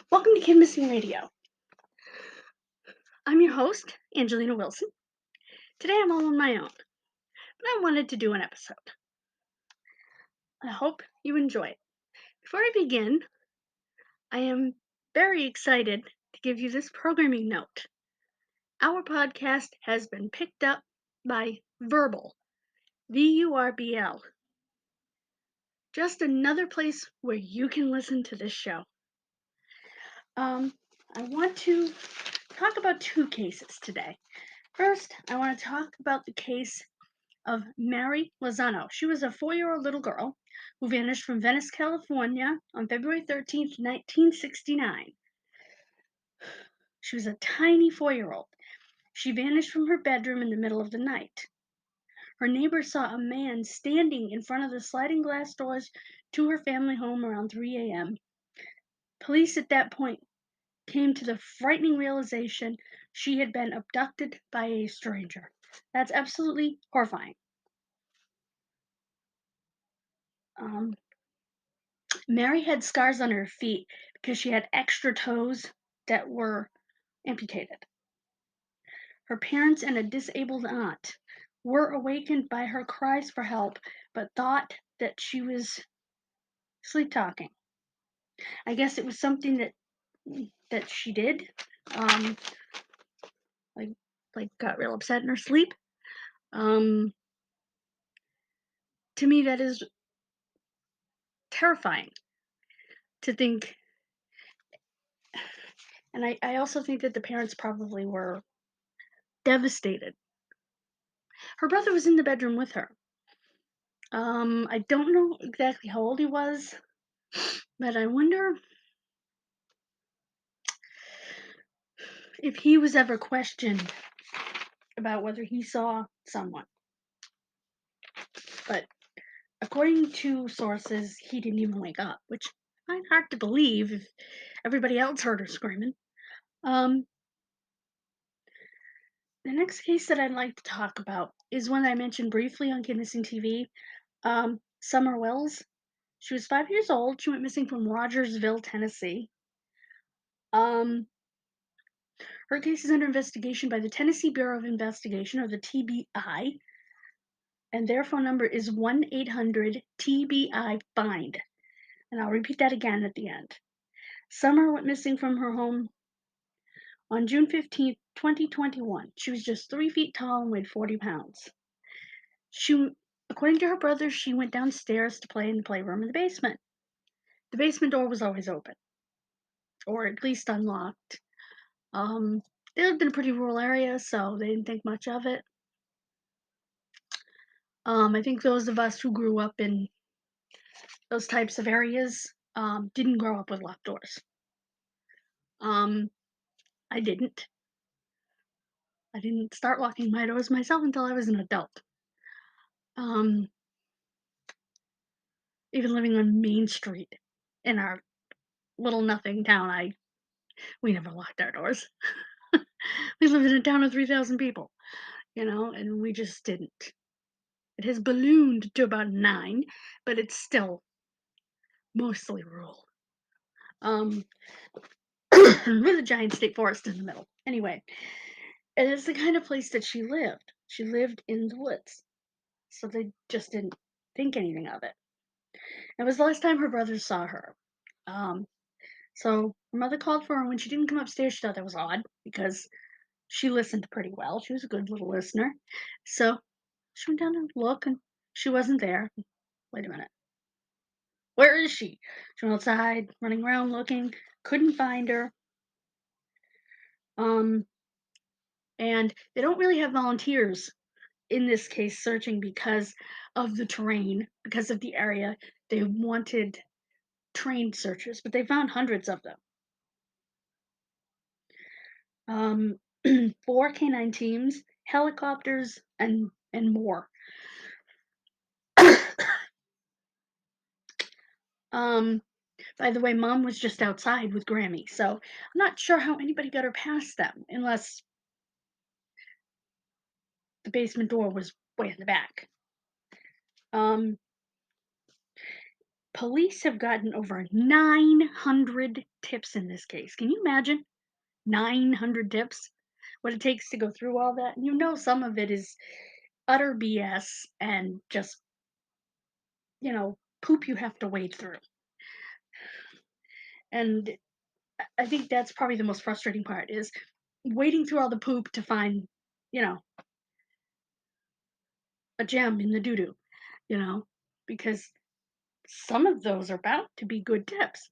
Welcome to Kidmissing Radio. I'm your host, Angelina Wilson. Today I'm all on my own, but I wanted to do an episode. I hope you enjoy it. Before I begin, I am very excited to give you this programming note. Our podcast has been picked up by Verbal, VURBL. Just another place where you can listen to this show. I want to talk about two cases today. First, I want to talk about the case of Mary Lozano. She was a 4-year-old little girl who vanished from Venice, California on February 13th, 1969. She was a tiny 4-year-old. She vanished from her bedroom in the middle of the night. Her neighbors saw a man standing in front of the sliding glass doors to her family home around 3 a.m. Police at that point came to the frightening realization she had been abducted by a stranger. That's absolutely horrifying. Mary had scars on her feet because she had extra toes that were amputated. Her parents and a disabled aunt were awakened by her cries for help, but thought that she was sleep talking. I guess it was something that she did, like got real upset in her sleep. To me, that is terrifying to think. And I also think that the parents probably were devastated. Her brother was in the bedroom with her. I don't know exactly how old he was, but I wonder if he was ever questioned about whether he saw someone. But according to sources, he didn't even wake up, which I find hard to believe if everybody else heard her screaming. The next case that I'd like to talk about is one that I mentioned briefly on Kidmissing TV. Summer Wells. She was 5 years old. She went missing from Rogersville, Tennessee. Her case is under investigation by the Tennessee Bureau of Investigation, or the TBI, and their phone number is 1-800-TBI-FIND. And I'll repeat that again at the end. Summer went missing from her home on June 15th, 2021. She was just 3 feet tall and weighed 40 pounds. According to her brother, she went downstairs to play in the playroom in the basement. The basement door was always open, or at least unlocked. They lived in a pretty rural area, so they didn't think much of it. I think those of us who grew up in those types of areas didn't grow up with locked doors. I didn't. I didn't start locking my doors myself until I was an adult. Even living on Main Street in our little nothing town, we never locked our doors. We lived in a town of 3,000 people, and we just didn't. It has ballooned to about 9, but it's still mostly rural. With a giant state forest in the middle. Anyway, it is the kind of place that she lived. She lived in the woods, so they just didn't think anything of it. It was the last time her brother saw her. So her mother called for her. When she didn't come upstairs, she thought that was odd because she listened pretty well. She was a good little listener. So she went down to look, and she wasn't there. Wait a minute. Where is she? She went outside, running around looking, couldn't find her. And they don't really have volunteers in this case searching because of the terrain, because of the area. They wanted trained searchers, but they found hundreds of them. 4 canine teams, helicopters, and more. By the way, Mom was just outside with Grammy, so I'm not sure how anybody got her past them, unless the basement door was way in the back. Police have gotten over 900 tips in this case. Can you imagine? 900 tips? What it takes to go through all that? You know, some of it is utter BS and just, poop you have to wade through. And I think that's probably the most frustrating part is wading through all the poop to find, you know, a gem in the doo doo, you know, because some of those are bound to be good tips.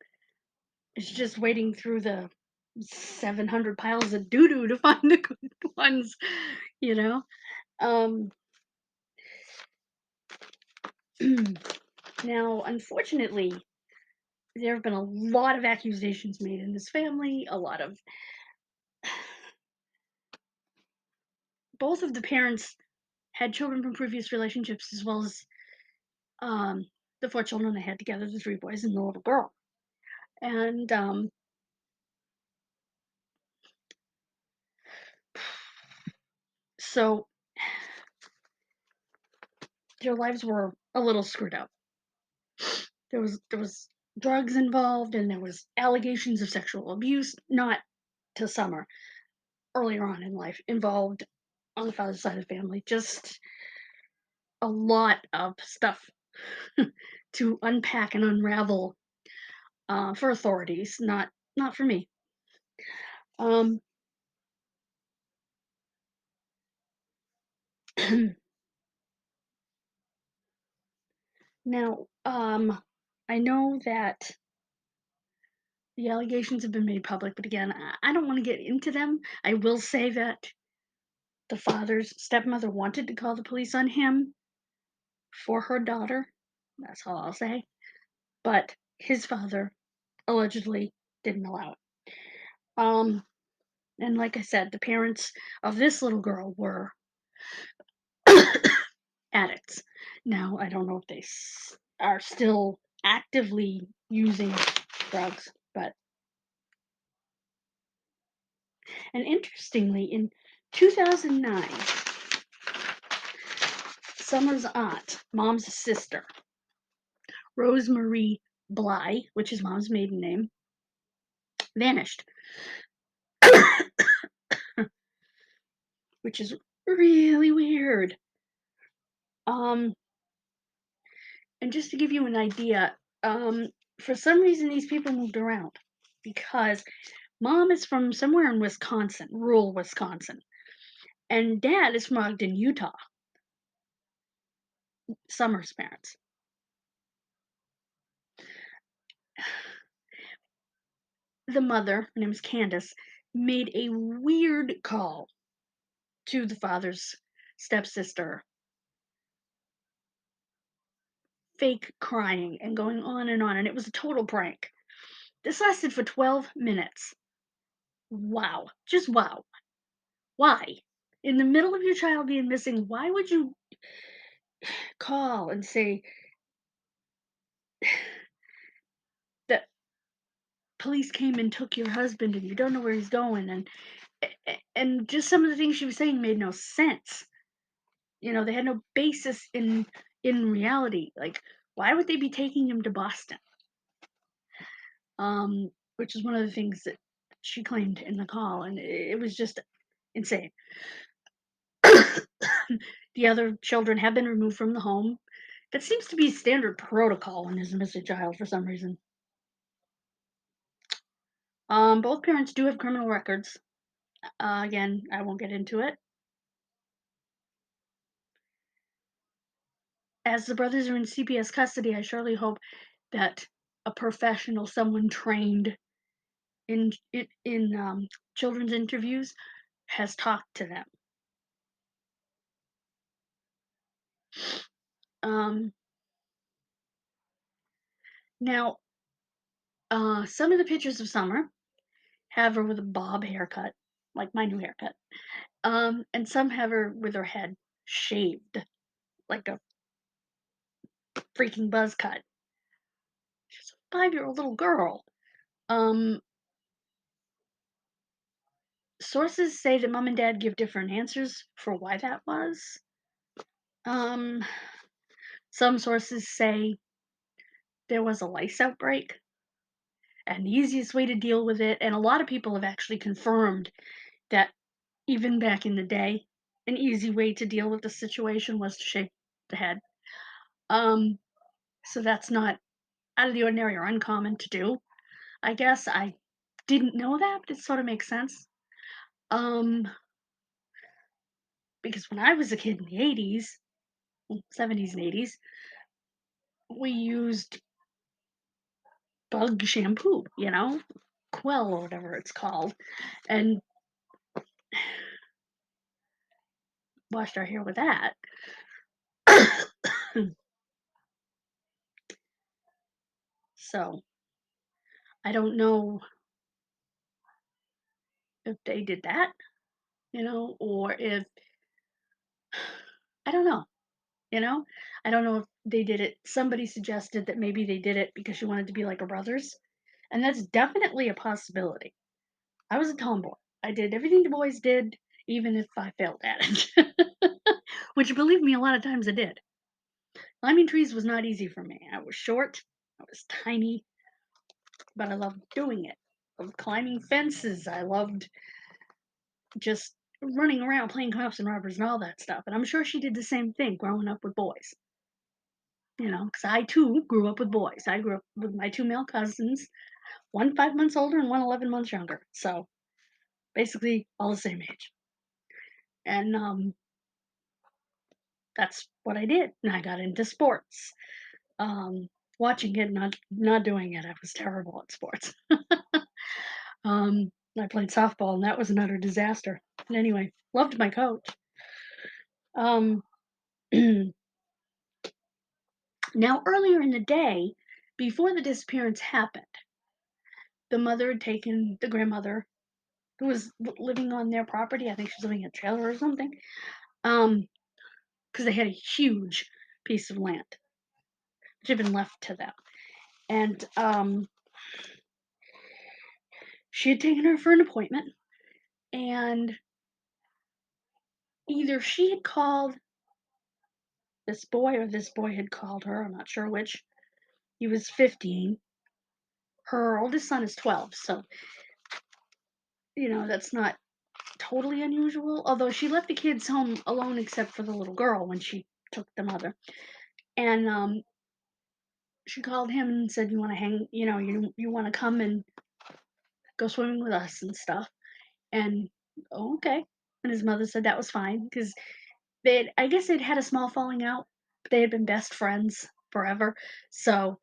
It's just wading through the 700 piles of doo doo to find the good ones, you know. Um, Now, unfortunately, there have been a lot of accusations made in this family. A lot of both of the parents had children from previous relationships, as well as um, the four children they had together, the three boys and the little girl. And so their lives were a little screwed up. There was drugs involved, and there was allegations of sexual abuse, not to Summer, earlier on in life, involved on the father's side of the family. Just a lot of stuff to unpack and unravel for authorities, not for me. Um, Now, I know that the allegations have been made public, but again, I don't want to get into them. I will say that the father's stepmother wanted to call the police on him for her daughter. That's all I'll say. But his father allegedly didn't allow it. Um, and like I said, the parents of this little girl were addicts. Now, I don't know if they are still actively using drugs, but and interestingly, in 2009, Summer's aunt, mom's sister, Rosemarie Bly, which is mom's maiden name, vanished, which is really weird. Um, and just to give you an idea, for some reason these people moved around because mom is from somewhere in Wisconsin, rural Wisconsin, and dad is from Ogden, Utah, Summer's parents. The mother, her name is Candace, made a weird call to the father's stepsister, fake crying and going on, and it was a total prank. This lasted for 12 minutes. Wow. Just wow. Why? In the middle of your child being missing, why would you call and say that police came and took your husband and you don't know where he's going? And just some of the things she was saying made no sense. They had no basis in reality. Like, why would they be taking him to Boston? Which is one of the things that she claimed in the call, and it was just insane. The other children have been removed from the home. That seems to be standard protocol when there's a missing child for some reason. Both parents do have criminal records. Again, I won't get into it. As the brothers are in CPS custody, I surely hope that a professional, someone trained in children's interviews, has talked to them. Now, some of the pictures of Summer have her with a bob haircut, like my new haircut. And some have her with her head shaved, like a freaking buzz cut. She's a 5-year-old little girl. Um, Sources say that mom and dad give different answers for why that was. Um, some sources say there was a lice outbreak, and the easiest way to deal with it, and a lot of people have actually confirmed that even back in the day, an easy way to deal with the situation was to shave the head. Um, so that's not out of the ordinary or uncommon to do. I guess I didn't know that, but it sort of makes sense. Um, because when I was a kid in the 80s, 70s and 80s, we used bug shampoo, Quell or whatever it's called, and washed our hair with that. So I don't know if they did that, or if I don't know, you know? I don't know if they did it. Somebody suggested that maybe they did it because she wanted to be like her brothers, and that's definitely a possibility. I was a tomboy. I did everything the boys did, even if I failed at it. Which, believe me, a lot of times I did. Climbing trees was not easy for me. I was short, I was tiny, but I loved doing it. I loved climbing fences. I loved just running around playing cops and robbers and all that stuff. And I'm sure she did the same thing growing up with boys. Because I too grew up with boys. I grew up with my two male cousins, one 5 months older and one 11 months younger. So basically all the same age. And that's what I did. And I got into sports. Um, Watching it, not doing it. I was terrible at sports. I played softball, and that was an utter disaster. But anyway, loved my coach. Um, Now, earlier in the day, before the disappearance happened, the mother had taken the grandmother, who was living on their property. I think she was living in a trailer or something. Because they had a huge piece of land which had been left to them, and she had taken her for an appointment, and either she had called this boy or this boy had called her. I'm not sure which. He was 15. Her oldest son is 12, so that's not totally unusual. Although she left the kids home alone except for the little girl when she took the mother. And she called him and said, "You want to hang? You want to come and go swimming with us and stuff?" And oh, okay. And his mother said that was fine because I guess they'd had a small falling out, but they had been best friends forever. So,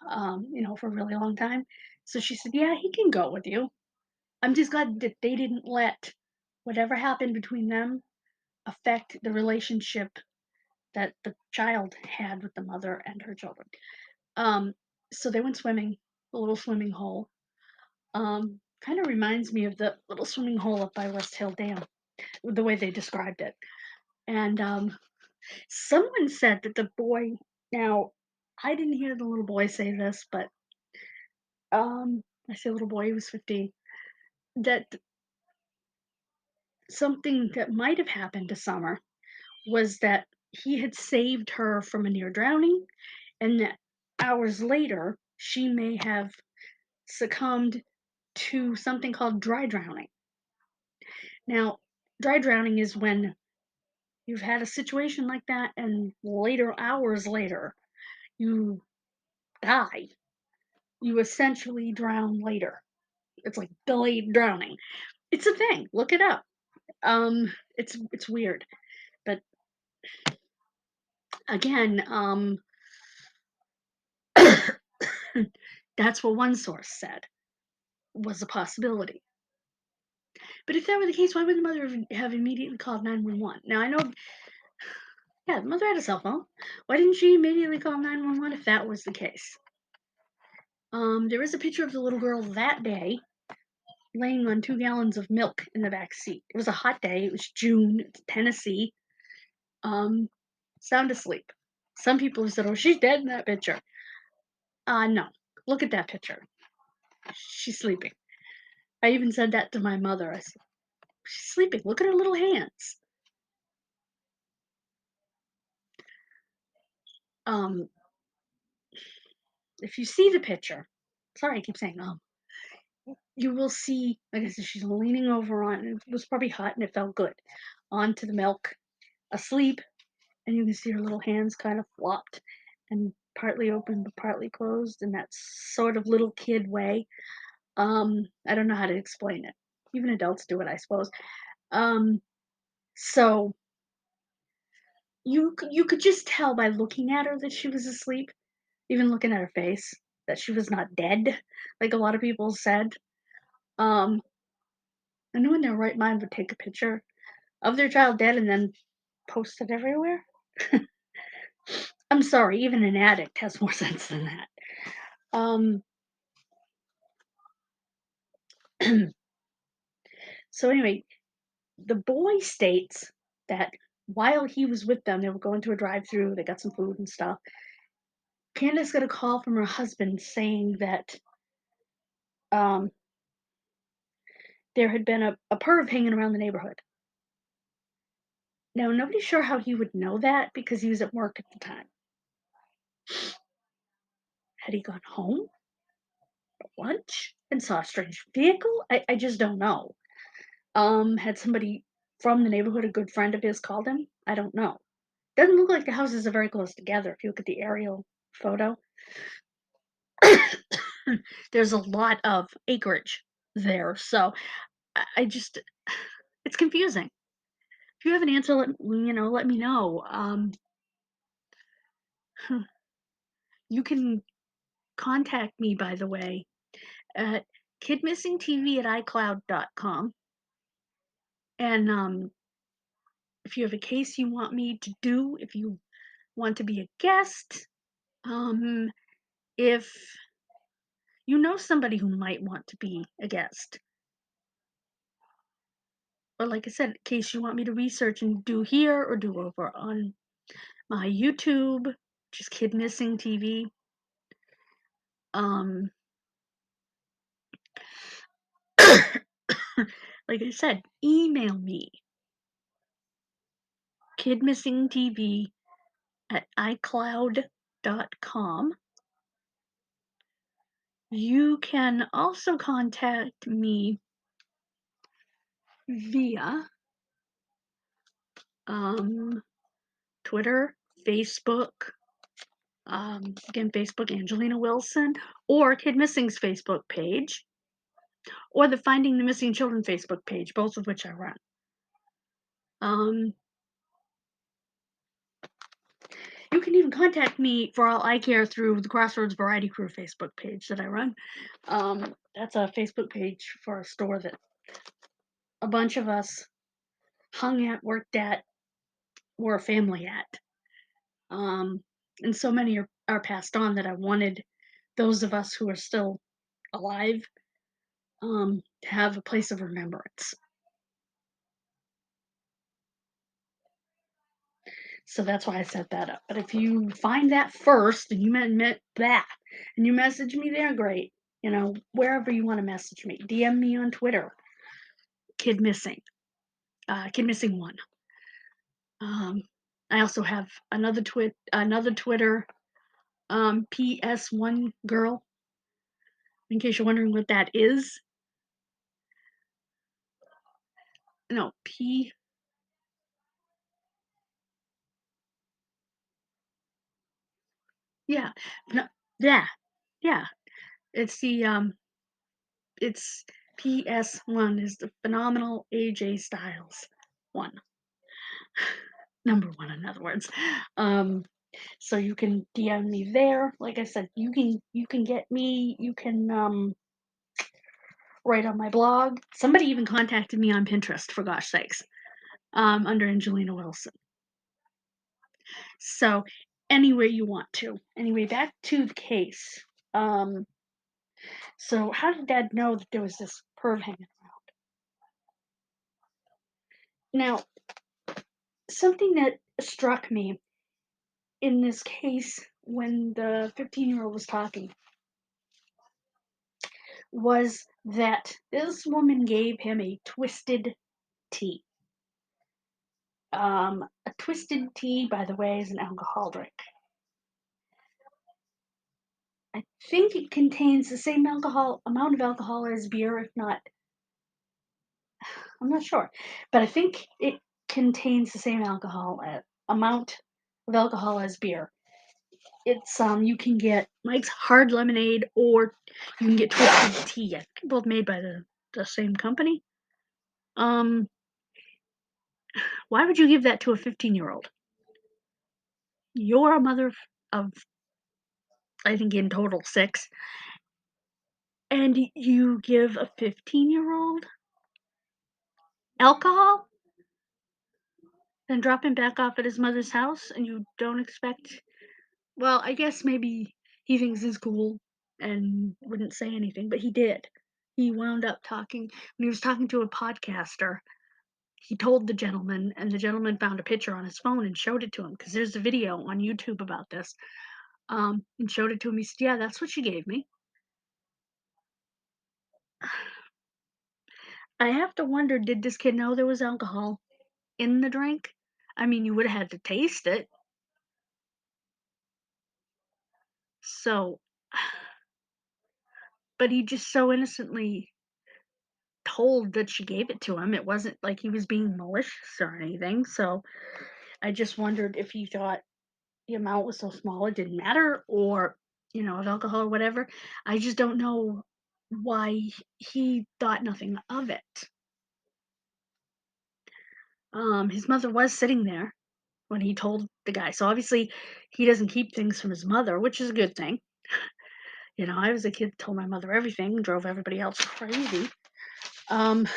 for a really long time. So she said, "Yeah, he can go with you." I'm just glad that they didn't let whatever happened between them affect the relationship that the child had with the mother and her children. Um, so they went swimming, a little swimming hole. Kind of reminds me of the little swimming hole up by West Hill Dam, the way they described it. And someone said that the boy, now, I didn't hear the little boy say this, but I say little boy, he was 15, that something that might have happened to Summer was that he had saved her from a near drowning, and that hours later she may have succumbed to something called dry drowning. Now, dry drowning is when you've had a situation like that, and later, hours later, you die. You essentially drown later. It's like delayed drowning. It's a thing. Look it up. It's weird, but again, that's what one source said was a possibility. But if that were the case, why would the mother have immediately called 911? Now I know, yeah, the mother had a cell phone. Why didn't she immediately call 911 if that was the case? There is a picture of the little girl that day laying on 2 gallons of milk in the back seat. It was a hot day. It was June, it's Tennessee. Um, Sound asleep. Some people have said, "Oh, she's dead in that picture." No. Look at that picture. She's sleeping. I even said that to my mother. I said, "She's sleeping. Look at her little hands." Um, if you see the picture, sorry, I keep saying you will see, like I said, she's leaning over on, it was probably hot and it felt good, onto the milk, asleep, and you can see her little hands kind of flopped and partly open but partly closed in that sort of little kid way. I don't know how to explain it. Even adults do it, I suppose. Um, so you could just tell by looking at her that she was asleep, even looking at her face, that she was not dead, like a lot of people said. Um, and no one in their right mind would take a picture of their child dead and then post it everywhere. I'm sorry, even an addict has more sense than that. Um, so anyway, the boy states that while he was with them, they were going to a drive-through. They got some food and stuff. Candace got a call from her husband saying that um, there had been a perv hanging around the neighborhood. Now, nobody's sure how he would know that because he was at work at the time. Had he gone home for lunch and saw a strange vehicle? I just don't know. Had somebody from the neighborhood, a good friend of his, called him? I don't know. Doesn't look like the houses are very close together if you look at the aerial photo. There's a lot of acreage there, so I just, it's confusing. If you have an answer, let me know. You can contact me, by the way, at kidmissingtv@icloud.com. And if you have a case you want me to do, if you want to be a guest, if you know somebody who might want to be a guest, or like I said, in case you want me to research and do here or do over on my YouTube, just Kidmissing TV. Um, like I said, email me, kidmissingtv@icloud.com. You can also contact me via Twitter, Facebook, again, Facebook, Angelina Wilson, or Kid Missing's Facebook page, or the Finding the Missing Children Facebook page, both of which I run. You can even contact me for all I care through the Crossroads Variety Crew Facebook page that I run. That's a Facebook page for a store that a bunch of us hung at, worked at, were a family at. And so many are passed on that I wanted those of us who are still alive to have a place of remembrance. So that's why I set that up. But if you find that first and you met that and you message me there, great. Wherever you want to message me, DM me on Twitter, Kid Missing, Kid Missing One. I also have another Twitter, PS1 Girl. In case you're wondering what that is, no P. Yeah, no, yeah. It's it's PS1 is the phenomenal AJ Styles one. Number one, in other words. So you can DM me there. Like I said, you can get me. You can write on my blog. Somebody even contacted me on Pinterest, for gosh sakes, under Angelina Wilson. So anywhere you want to. Anyway, back to the case. So how did Dad know that there was this perv hanging around? Now, something that struck me in this case when the 15-year-old was talking was that this woman gave him a twisted tea. A twisted tea, by the way, is an alcohol drink. I think it contains the same amount of alcohol as beer, if not, I'm not sure, but I think it contains the same amount of alcohol as beer. It's you can get Mike's Hard Lemonade or you can get Twisted Tea. I think they're both made by the same company. Why would you give that to a 15-year-old? You're a mother of, I think in total 6, and you give a 15-year-old alcohol, then drop him back off at his mother's house, and you don't expect. Well, I guess maybe he thinks it's cool and wouldn't say anything, but he did. He wound up talking when he was talking to a podcaster. He told the gentleman, and the gentleman found a picture on his phone and showed it to him because there's a video on YouTube about this. And showed it to him. He said, "Yeah, that's what she gave me." I have to wonder, did this kid know there was alcohol in the drink? I mean, you would have had to taste it. So, but he just so innocently told that she gave it to him. It wasn't like he was being malicious or anything. So I just wondered if he thought the amount was so small it didn't matter, or, of alcohol or whatever. I just don't know why he thought nothing of it. His mother was sitting there when he told the guy. So obviously he doesn't keep things from his mother, which is a good thing. I was a kid, told my mother everything, drove everybody else crazy. Um,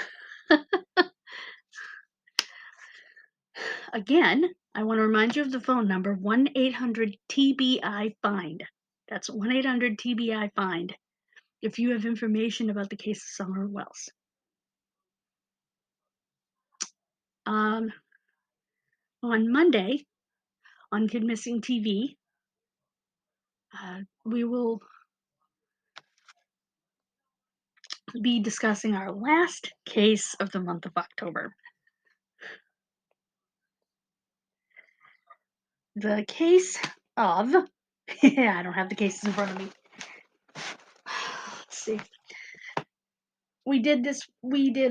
Again, I want to remind you of the phone number 1-800-TBI-FIND. That's 1-800-TBI-FIND if you have information about the case of Summer Wells. On Monday on Kidmissing TV, we will be discussing our last case of the month of October. The case of, I don't have the cases in front of me. Let's see. We did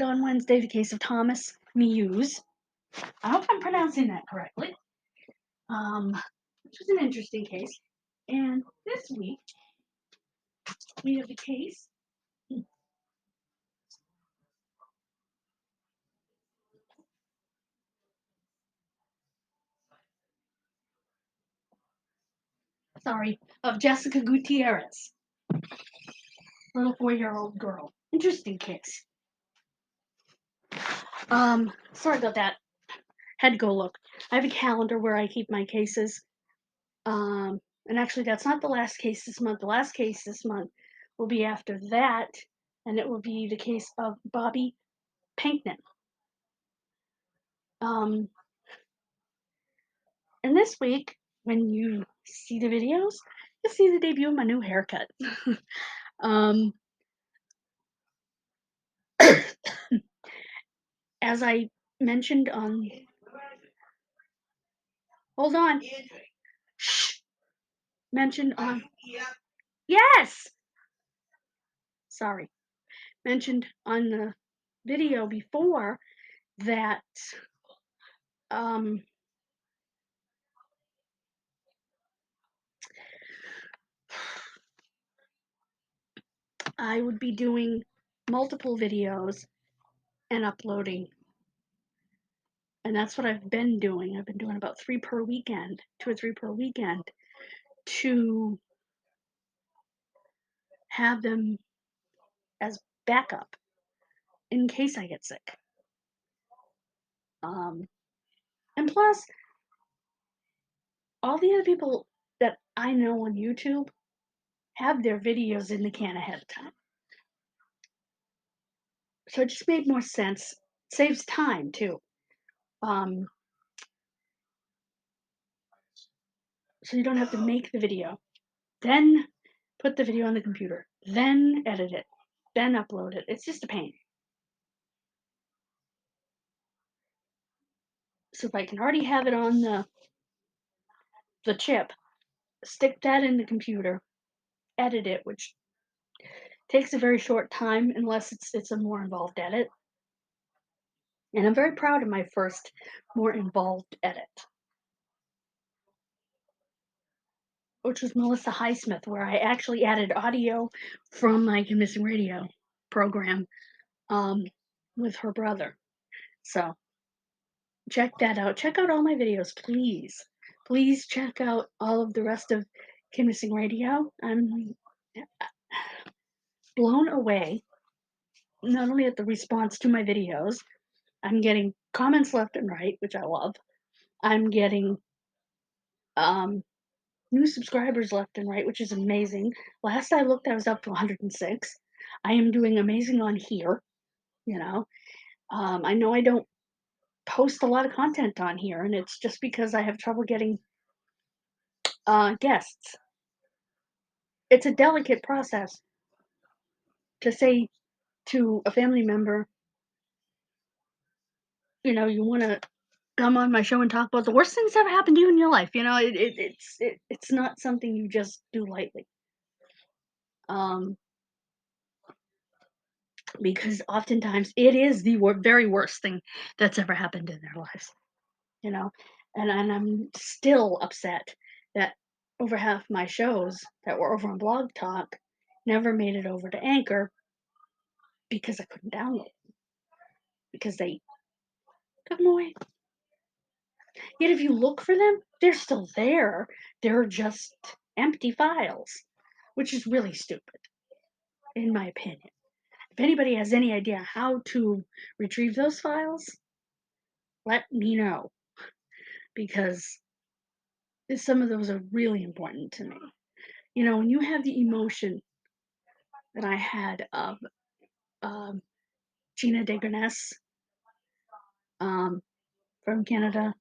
on Wednesday the case of Thomas Muse. I hope I'm pronouncing that correctly. Which was an interesting case. And this week, we have the case of Jessica Gutierrez, little 4-year-old girl. Interesting case. Sorry about that. Had to go look. I have a calendar where I keep my cases. And actually, that's not the last case this month. The last case this month will be after that, and it will be the case of Bobby Pinkman. And this week, when you see the videos, you'll see the debut of my new haircut. As I mentioned on, hold on, shh, mentioned on, yes, sorry, mentioned on the video before that, I would be doing multiple videos and uploading. And that's what I've been doing. I've been doing about 3 per weekend, 2 or 3 per weekend, to have them as backup in case I get sick. And plus, all the other people that I know on YouTube have their videos in the can ahead of time. So it just made more sense. Saves time too. So you don't have to make the video, then put the video on the computer, then edit it, then upload it. It's just a pain. So if I can already have it on the chip, stick that in the computer, edit it, which takes a very short time unless it's a more involved edit. And I'm very proud of my first more involved edit, which was Melissa Highsmith, where I actually added audio from my Kidmissing radio program um, with her brother. So check that out. Check out all my videos, please. Please check out all of the rest of Kidmissing Radio. I'm blown away, not only at the response to my videos, I'm getting comments left and right, which I love. I'm getting new subscribers left and right, which is amazing. Last I looked, I was up to 106. I am doing amazing on here, you know. I know I don't post a lot of content on here, and it's just because I have trouble getting guests. It's a delicate process to say to a family member, you know, you want to come on my show and talk about the worst things that ever happened to you in your life. You know, it's not something you just do lightly. Because oftentimes it is the very worst thing that's ever happened in their lives, you know, and I'm still upset that over half my shows that were over on Blog Talk never made it over to Anchor because I couldn't download them, because they took them away. Yet if you look for them, they're still there. They're just empty files, which is really stupid, in my opinion. If anybody has any idea how to retrieve those files, let me know, because some of those are really important to me. You know, when you have the emotion that I had of Gina Degarness from Canada,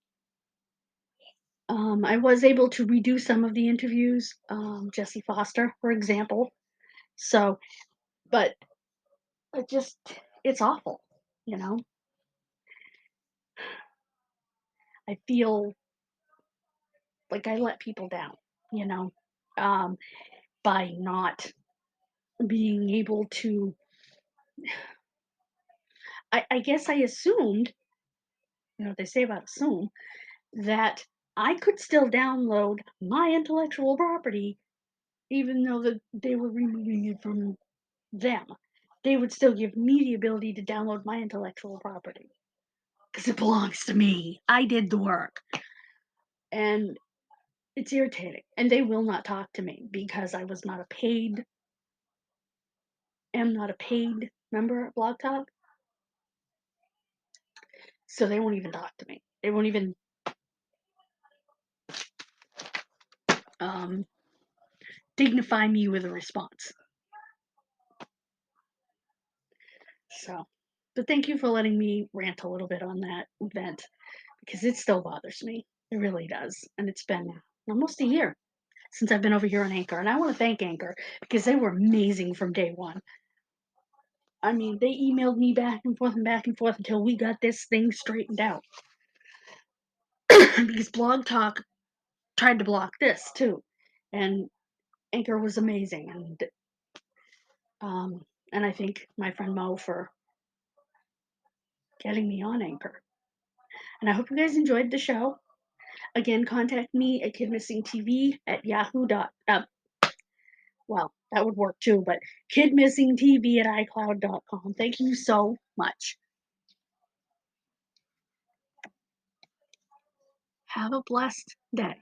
I was able to redo some of the interviews, Jesse Foster, for example. So, but it's awful, you know. I feel like I let people down, you know, by not being able to. I guess I assumed, you know what they say about assume, that I could still download my intellectual property even though that they were removing it from them. They would still give me the ability to download my intellectual property because it belongs to me. I did the work. And it's irritating. And they will not talk to me because I was not a paid, am not a paid member at Blog Talk. So they won't even talk to me. They won't even dignify me with a response. So, but thank you for letting me rant a little bit on that event because it still bothers me. It really does. And it's been almost a year since I've been over here on Anchor. And I want to thank Anchor because they were amazing from day one. I mean, they emailed me back and forth until we got this thing straightened out. Because Blog Talk tried to block this too. And Anchor was amazing. And I thank my friend Mo for getting me on Anchor. And I hope you guys enjoyed the show. Again, contact me at kidmissingtv at yahoo. Well, that would work too, but kidmissingtv at icloud.com. Thank you so much. Have a blessed day.